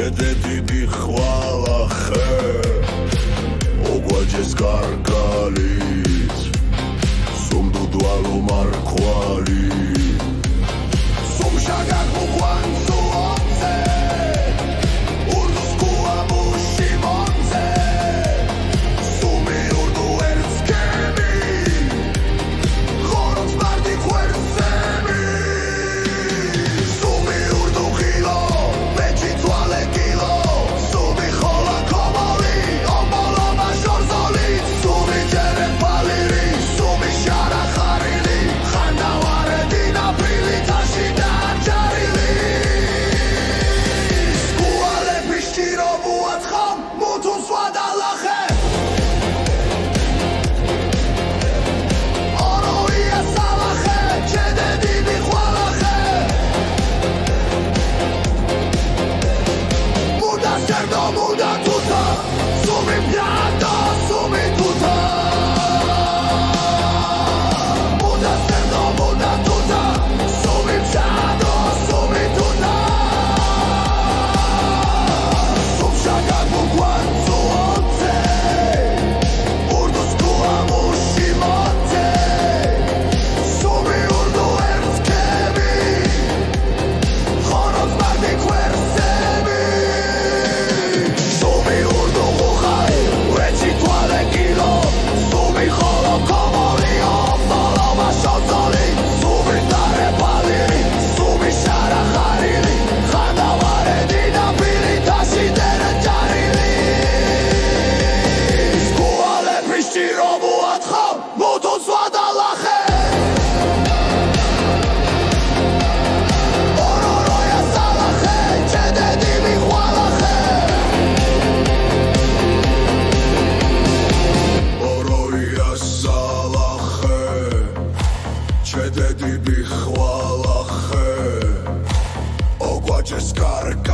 ჩედედი ხვალახე ოგვაჯეს კარგალით სუმდუდვალო მარქვალი სუმშაგან უყვანცო ომზე ურდუს კუამუში მონზე სუმი ურდუ ერცკები ხოროც მარდი ხვერსები სუმი ურდუ ხილო ბეჭი თვალე კილო სუმი ხოლა კომოლი ომბოლობა შორზოლი სუმი ჯერე პალირი სუმი შარა ხარილი ხანდავარე დინაფრილი თაში დაჯარილი სკუალე ფიშტირო ბუათხამ მუთუნ სვადალახე ოროია სალახე ჩედედი მიხვალახე მუდა სერდო მუდა თუთა სუმი მდადო სუმი თუთა მუდა სერდო მუდა თუთა სუმი მდადო სუმი თუთა სუმშაგან უყვანცო ომზე ურდუს კუამუში მონზე სუმი ურდუ ერცკები ხოროც მარდი ხვერსები სუმი ურდუ უხარი ვეჭი თვალე კილო სუმი ხოლო კომოლი ომბოლობა შორზოლი სუმი დარე პალირი სუმი შარა ხარილი ხანდავარე დინაფრილი თაში დაჯარილი სკუალე ფიშტირო ბუათხამ მუთუნ სვადალახე ოროია სალახე ჩედედი მიხვალახე ოროია სალახე ჩედედი მიხვალახე ოგვაჯეს კარგალით